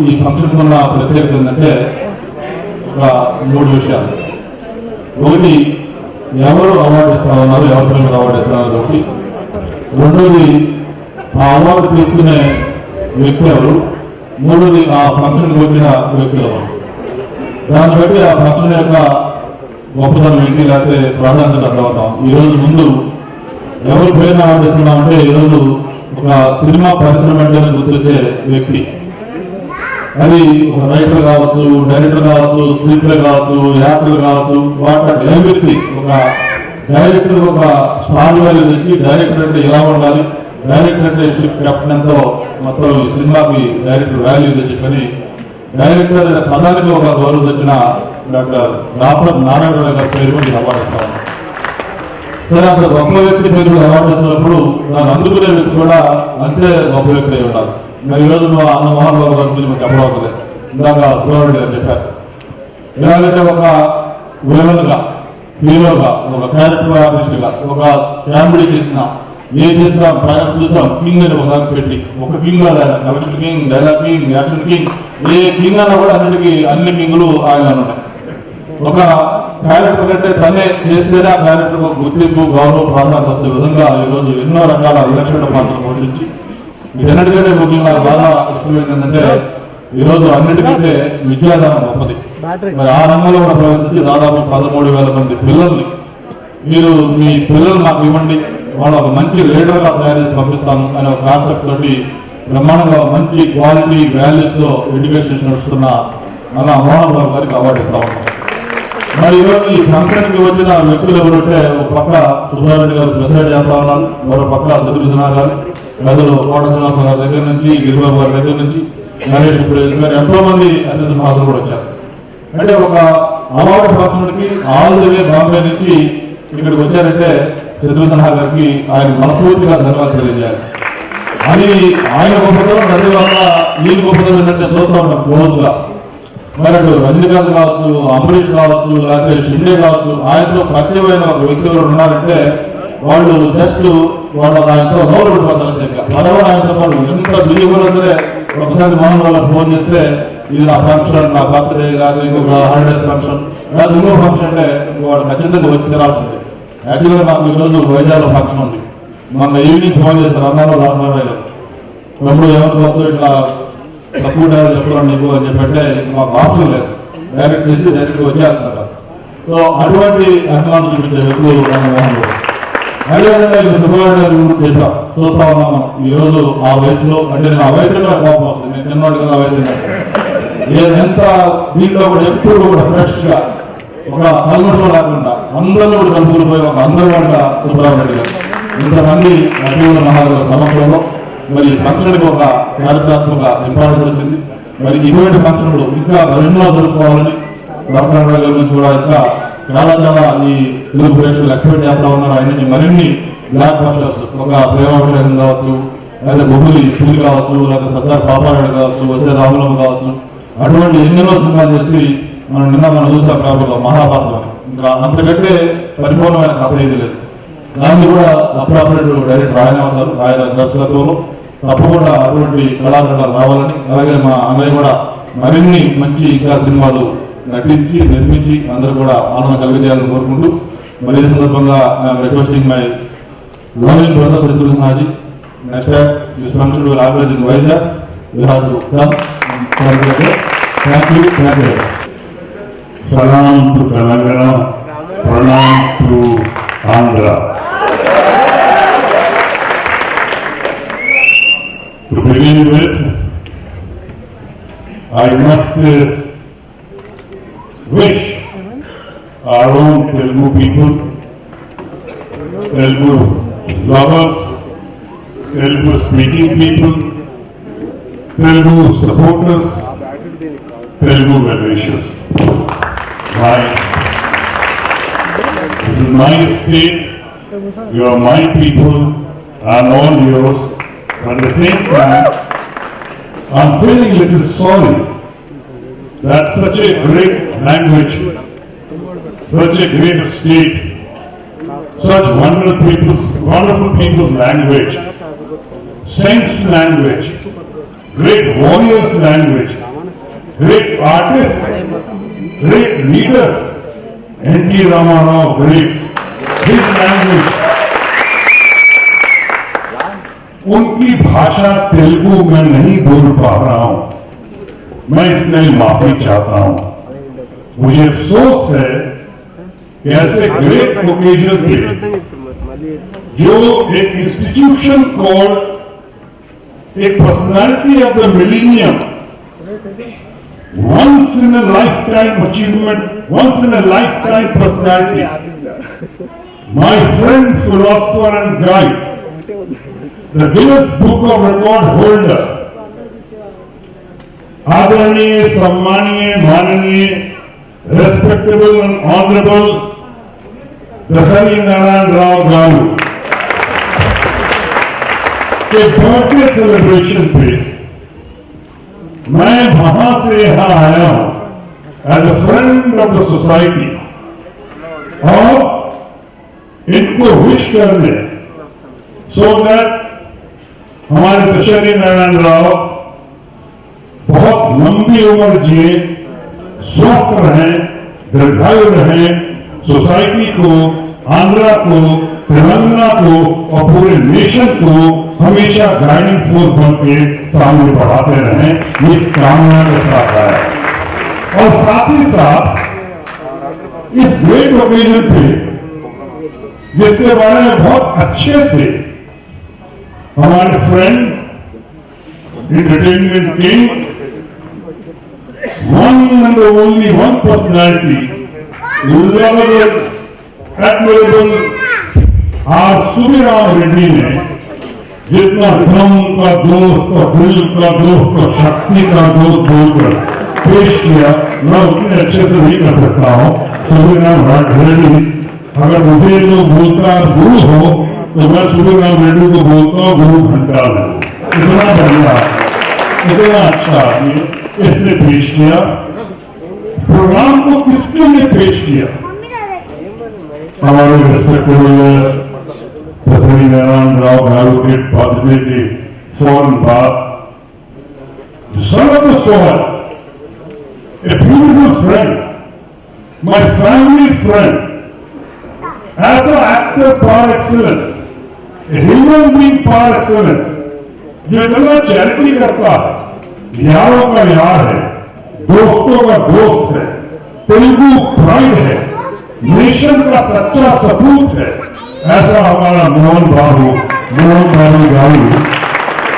ఈ ఫంక్షన్ ఉన్న ప్రత్యేకత ఏంటంటే ఒక 3 విషయాలు. ఒకటి, ఎవరు అవార్డు ఇస్తా ఉన్నారు, ఎవరి పేరు మీద అవార్డు ఇస్తున్నారు ఒకటి. రెండోది, ఆ అవార్డు తీసుకునే వ్యక్తి ఎవరు. మూడోది, ఆ ఫంక్షన్కి వచ్చిన వ్యక్తులు ఎవరు. దాన్ని బట్టి ఆ ఫంక్షన్ యొక్క గొప్పతనం ఏంటి, లేకపోతే ప్రాధాన్యత అర్థమవుతాం. ఈరోజు ముందు ఎవరి పేరుని అవార్డు ఇస్తున్నామంటే ఈరోజు ఒక సినిమా పరిశ్రమ అంటేనే గుర్తొచ్చే వ్యక్తి. అది ఒక రైటర్ కావచ్చు, డైరెక్టర్ కావచ్చు, స్క్రీన్ ప్లే కావచ్చు, యాక్టర్ కావచ్చు, వాట్ వ్యక్తి. ఒక డైరెక్టర్ ఒక స్టార్ వాల్యూ తెచ్చి డైరెక్టర్ అంటే ఎలా ఉండాలి, డైరెక్టర్ అంటే షిప్ కెప్టెన్ ఎంతో మొత్తం ఈ సినిమాకి డైరెక్టర్ వాల్యూ తెచ్చుకొని డైరెక్టర్ అనే పదానికి ఒక గౌరవం తెచ్చిన డాక్టర్ దాసర్ నారాయణరావు గారి పేరు మీద అవార్డు ఇస్తా ఉన్నాం. సరే, అంత గొప్ప వ్యక్తి పేరు మీద అవార్డు ఇస్తున్నప్పుడు దాన్ని అందుకునే వ్యక్తి కూడా అంతే గొప్ప వ్యక్తి అయి ఉండాలి. మరి ఈరోజు అన్న మోహన్ బాబు గారి గురించి చెప్పడం అవసరం లేదు. ఇందాక సుబ్రహ్మణ్యం గారు చెప్పారు. ఎలాగంటే ఒక విలన్గా, హీరోగా, ఒక క్యారెక్టర్ ఆర్టిస్ట్గా, ఒక కామెడీ చేసిన చేసినా పైన చూసాం కింగ్ అని ఒక దాన్ని పెట్టి, ఒక కింగ్ కాదు ఆయన, collection king, dialogue king, action king, a king అన్నా కూడా అన్ని కింగులు ఆయన ఉన్నాయి. ఒక క్యారెక్టర్ అంటే తనే చేస్తేనే ఆ క్యారెక్టర్ ఒక గుర్తింపు, గౌరవ, ప్రాధాన్యత వస్తే విధంగా ఈరోజు ఎన్నో రకాల విలక్షణ పాత్రలు పోషించి వీటన్నిటికంటే ముఖ్యంగా బాగా ఇష్టమైంది ఏంటంటే ఈరోజు అన్నిటికంటే విద్యాదానం గొప్పది. మరి ఆ రంగంలో కూడా ప్రవేశించి దాదాపు 13,000 మంది పిల్లల్ని మీరు మీ పిల్లలు నాకు ఇవ్వండి, వాళ్ళు ఒక మంచి లీడర్గా తయారు చేసి పంపిస్తాను అనే ఒక కాన్సెప్ట్ తోటి బ్రహ్మాండంగా మంచి క్వాలిటీ వాల్యూస్తో ఎడ్యుకేషన్ నడుస్తున్న అలా మోహన్ బాబు గారికి అవార్డు ఇస్తా ఉన్నాం. మరి ఈరోజు ఈ ఫంక్షన్కి వచ్చిన వ్యక్తులు ఎవరంటే ఒక పక్క సుబ్రహ్మణ్యం గారు ప్రెసైడ్ చేస్తా ఉన్నారు, మరో పక్క సత్యనారాయణ గారు, పెద్దలు కోట శ్రీనివాస గారి దగ్గర నుంచి, గిరిబాబు గారి దగ్గర నుంచి, నరేష్ గారు, ఎంతో మంది అతిథి హాజరు కూడా వచ్చారు. అంటే ఒక అవార్డు ఫంక్షన్కి ఆల్ ది వే బాంబే నుంచి ఇక్కడికి వచ్చారంటే సత్యనారాయణ గారికి ఆయన మనస్ఫూర్తిగా ధన్యవాదాలు తెలియజేయాలి. అది ఆయన గొప్పతనం. అదేవిధంగా ఈ గొప్పతనం ఏంటంటే చూస్తూ ఉంటాం క్లోజ్గా. మరి అటు రజనీకాంత్ కావచ్చు, అంబరీష్ కావచ్చు, లేకపోతే షిండే కావచ్చు, ఆయనతో పరిచయమైన ఒక వ్యక్తులు ఉన్నారంటే వాళ్ళు జస్ట్ వాళ్ళు ఆయనతో నోరు పడిపోతారు. పదవారు ఆయనతో పాటు ఎంత బిజీ కూడా సరే ఒకసారి మోహన్ వాళ్ళకి ఫోన్ చేస్తే ఇది నా ఫంక్షన్, నా బర్త్డే, లేదా ఇంకొక హాలిడేస్ ఫంక్షన్, లేదా ఇంకో ఫంక్షన్ అంటే వాడు ఖచ్చితంగా వచ్చి తినాల్సిందే. యాక్చువల్గా నాకు ఈరోజు వైజాగ్లో ఫంక్షన్ ఉంది. మొన్న ఈవినింగ్ ఫోన్ చేశారు, అన్నారు రాజశేఖర గారు తమ్ముడు ఏమనుకోవద్దు, ఇట్లా తక్కువ డైరెక్ట్ చెప్తున్నాను నీకు అని చెప్పంటే మాకు ఆప్షన్ లేదు, డైరెక్ట్ చేసి డైరెక్ట్ వచ్చేస్తున్నారు. సో అటువంటి అభిమానం చూపించే వ్యక్తులు మోహన్ బాబు. అదేవిధంగా ఇప్పుడు సుబ్రహ్మణ్యం గారు చెప్పాం, చూస్తా ఉన్నాం మనం ఈరోజు ఆ వయసులో. అంటే నేను ఆ వయసులో కోపం వస్తుంది, నేను చిన్నవాడి కదా వయసు. ఎంత దీంట్లో కూడా ఎప్పుడు కూడా ఫ్రెష్గా ఒక కల్మషం లేకుండా అందరినీ కూడా కలుపుకుని ఒక అందరూ కూడా సుబ్రహ్మణ్యం గారు ఇంతమంది అభివృద్ధి మహారాజుల సమక్షంలో మరి ఫంక్షన్కి ఒక చారిత్రాత్మక ఇంపార్టెన్స్ వచ్చింది. మరి ఇటువంటి ఫంక్షన్లు ఇంకా ఎన్నో జరుపుకోవాలని రాజశేఖర గారి నుంచి కూడా ఇంకా చాలా చాలా ఈ తెలుగు ప్రేక్షకులు ఎక్స్పెక్ట్ చేస్తా ఉన్నారు. ఆయన నుంచి మరిన్ని బ్లాక్ బస్టర్స్, ఒక ప్రేమాభిషేకం కావచ్చు, లేదా బొబ్బులి పూరి కావచ్చు, లేదా సర్దార్ పాపారాయుడు కావచ్చు, వసే రాములం కావచ్చు, అటువంటి ఎన్నెన్నో సినిమాలు చేసి మనం చూసాం పేపర్లో మహాభారతం. ఇంకా అంతకంటే పరిపూర్ణమైన కథ ఏది లేదు. దాన్ని కూడా అప్రాపరేట్ డైరెక్టర్ ఆయన అవుతారు, ఆయన దర్శకత్వంలో. తప్పకుండా అటువంటి కళాకారులు రావాలని, అలాగే మా అన్నయ్య కూడా మరిన్ని మంచి ఇంకా సినిమాలు నటించి నిర్మించి అందరూ కూడా ఆనందం కలిగజేయాలని కోరుకుంటూ, మరి ఈ సందర్భంగా I'm requesting my loving brother Shatrughan ji, next time this function will organize in Vizag, we have to come. Thank you. Salam to Telangana, pranam to Andhra. To begin with, I must wish our own Telugu people, Telugu lovers, Telugu speaking people, Telugu supporters, Telugu well-wishers. This is my state, you are my people, I am all yours. But at the same time, I am feeling a little sorry that such a great language, such a great state, such wonderful people's language, saints' language, great warriors' language great artists, great leaders. N.T. Ramarao, great. His language. उनकी भाषा तेलुगु में नहीं बोल पा रहा हूं, मैं इसके लिए माफी चाहता हूं। मुझे अफसोस है कि ऐसे ग्रेट ओकेजन पे जो एक इंस्टीट्यूशन कॉल्ड एक personality of the millennium, once in a lifetime achievement, once in a lifetime personality, my friend, philosopher and guide, the Guinness Book of Record holder, आदरणीय, सम्मानीय, माननीय, respectable and honorable Dasharathi Narayan Rao गारू के birthday celebration पे मैं वहां से यहां आया हूं as a friend of the society और इनको विश करने सो दैट हमारे दशरथी नारायण राव बहुत लंबी उम्र जिए, स्वस्थ रहें, दीर्घायु रहें, सोसाइटी को, आंध्रा को, तेलंगाना को और पूरे नेशन को हमेशा गाइडिंग फोर्स बन के सामने बढ़ाते रहें, ये कामना के साथ है। और साथ ही साथ इस ग्रेट ओकेजन पे जिसके बारे में बहुत अच्छे से हमारे friend entertainment king, one and only one personality, lovable, admirable, R Subbarami Reddy ने जितना धर्म का दोस्त और दिल का दोस्त और शक्ति का दोस्त बोलकर पेश किया, मैं उतने अच्छे से नहीं कर सकता हूँ। सुबीराम रेड्डी, अगर मुझे जो बोलता गुरु हो तो मैं सुबीराम रेड्डी को बोलता हूँ गुरु घंटाल है। इतना बढ़िया, इतना अच्छा आदमी इसने पेश किया। प्रोग्राम को किसके लिए पेश किया? हमारे रिस्पेक्टेबल दशरथी नारायण राव गारू के बर्थडे के फौरन बाद son of the soil, a beautiful friend, my family friend, as an actor par excellence, a human being par excellence, जो इतना चैरिटी करता है, यारों का यार है, दोस्तों का दोस्त है, तेलुगु प्राइड है, नेशन का सच्चा सपूत है, ऐसा हमारा मोहन बाबू गारू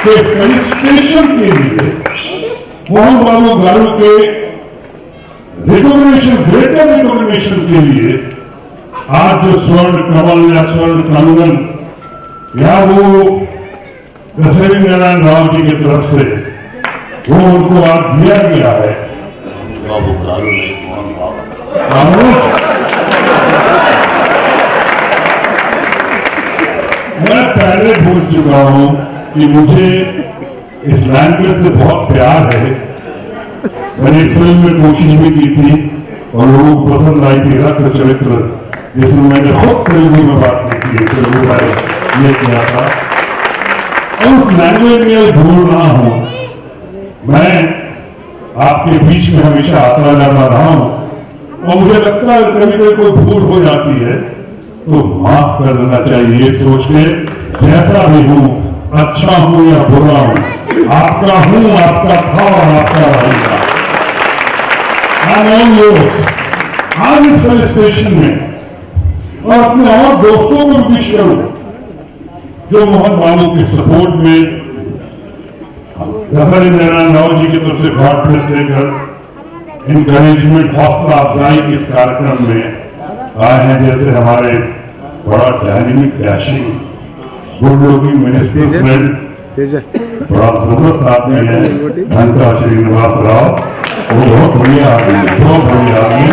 के फेलिसिटेशन के लिए, मोहन बाबू गारू के रिकॉग्निशन, ग्रेटर रिकॉग्निशन के लिए आज जो स्वर्ण कमल या स्वर्ण कंगन या वो दशरथी नारायण राव जी की तरफ से वो उनको आज दिया गया है। बाबू गारू ने मोहन बाबू मैं पहले बोल चुका हूं कि मुझे इस लैंग्वेज से बहुत प्यार है। मैंने एक फिल्म में कोशिश भी की थी और लोगों को पसंद आई थी, रक्त चरित्र, जिसमें मैंने खुद तेलुगु में बात की थी, तेलुगु में ये किया था और उस लैंग्वेज में बोल रहा हूं। मैं आपके बीच में हमेशा आता जाता रहा हूं और मुझे लगता है कभी कभी कोई भूल हो जाती है तो माफ कर देना चाहिए, ये सोच के जैसा भी हूं, अच्छा हूं या बुरा हूं, आपका हूं, आपका था और आपका रहेगा। आज इस फेलिसिटेशन में और अपने और दोस्तों को विश करूं जो मोहन बाबू के सपोर्ट में दशरथी नारायण राव जी की तरफ से गॉड ब्लेस देकर इंकरेजमेंट, हौसला अफजाई के इस कार्यक्रम में आए हैं। जैसे हमारे बड़ा dynamic, dashing, good looking minister friend, बड़ा जबरदस्त आदमी है घंटा श्रीनिवास राव, वो बहुत बढ़िया आदमी है, बहुत बढ़िया आदमी।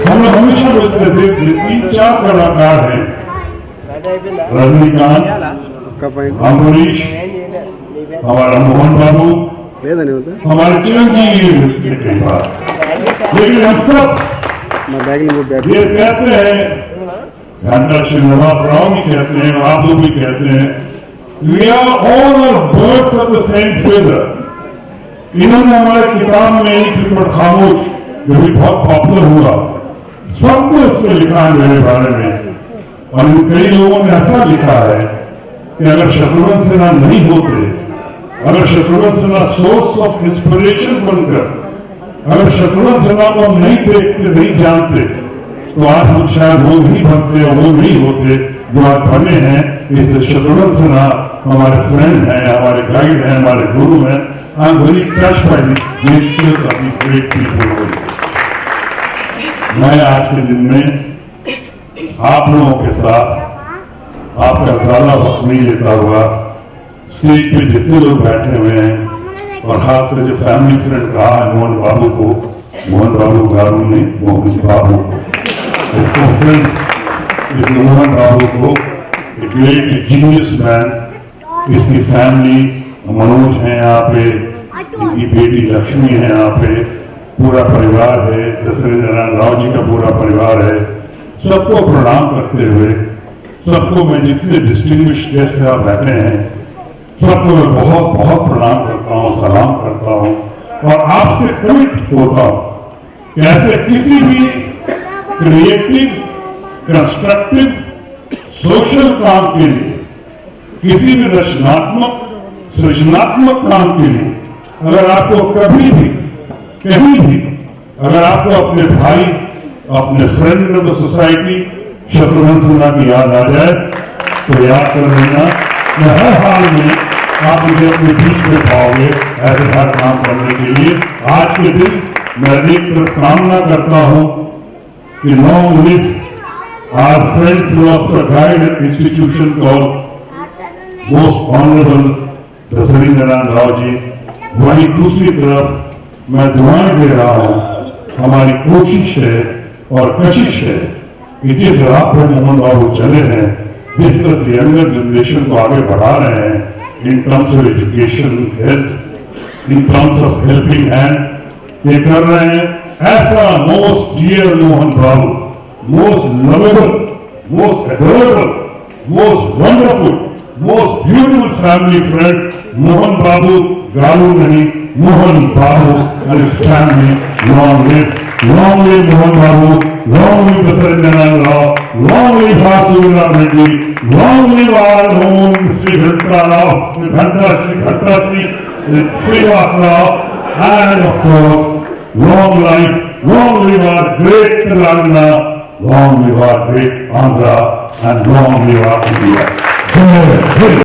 हम लोग हमेशा बोलते थे 3-4 कलाकार हैं, रजनीकांत, अम्बरीश, हमारा मोहन बाबू, हमारे चिरंजीवी मिलते हैं कई बार, लेकिन हम सब ये कहते हैं, घंटा श्रीनिवास राव भी कहते हैं, आप लोग भी कहते हैं, we are all birds of the same feather, इन्होंने हमारे किताब में एक खिदमत खामोश जो भी बहुत पॉपुलर हुआ, सब कुछ उसमें लिखा है मेरे बारे में। और कई लोगों ने ऐसा लिखा है कि अगर शत्रुघ्न सिन्हा नहीं होते, अगर Shatrughan Sinha source of inspiration बनकर, अगर शत्रुघ्न सिन्हा को हम नहीं देखते, नहीं जानते, तो आज हम शायद वो नहीं बनते और वो नहीं होते जो आज बने हैं। इसलिए शत्रुघ्न सिन्हा हमारे फ्रेंड हैं, हमारे गाइड हैं, हमारे गुरु हैं। I am very touched by this gestures of this great people. मैं आज के दिन में आप लोगों के साथ आपका ज्यादा वक्त नहीं लेता हुआ, स्टेज पे जितने लोग बैठे हुए हैं और खासकर जो फैमिली फ्रेंड कहा है मोहन बाबू को, मोहन बाबू गारू ने मोहन बाबू को, इस मोहन बाबू को, ग्रेट जीनियस मैन, इसकी फैमिली, मनोज है यहाँ पे, इनकी बेटी लक्ष्मी है यहाँ पे, पूरा परिवार है, दशरथ नारायण राव जी का पूरा परिवार है। सबको प्रणाम करते हुए, सबको मैं जितने डिस्टिंग्विश गेस्ट यहाँ बैठे हैं, सबको मैं बहुत बहुत प्रणाम करता हूँ, सलाम करता हूँ और आपसे कमिट होता हूँ कि ऐसे किसी भी क्रिएटिव, कंस्ट्रक्टिव, सोशल काम के लिए, किसी भी रचनात्मक, सृजनात्मक काम के लिए अगर आपको कभी भी, कहीं भी, अगर आपको अपने भाई, अपने friend of the society Shatrughan Sinha की याद आ जाए तो याद कर लेना। मैं हर हाल में आप मुझे अपने बीच में पाओगे ऐसे हर काम करने के लिए। आज के दिन मैं एक तरफ कामना करता हूं कि long live our friend philosopher guide and institution called most honourable Dasharath Narayan Rao ji. वहीं दूसरी तरफ मैं दुआएं दे रहा हूं, हमारी कोशिश है और कशिश है कि जिस राह पर मोहन बाबू चले हैं, जिस तरह से यंगर जनरेशन को आगे बढ़ा रहे हैं in terms of education, health, in terms of helping hand, ये कर रहे हैं। ऐसा most dear Mohan Babu, most lovable, most adorable, most wonderful, most beautiful family friend Mohan Babu garu नहीं, मोहन बाबू and his family. Long live Mohan Babu, long live Dasharath Narayan Rao, long live Vasudeva Reddy, long live our own Sri Ghanta Rao, Ghanta Sri Srivas Rao, and of course, long live our great Telangana, long live our great Andhra, and long live our India.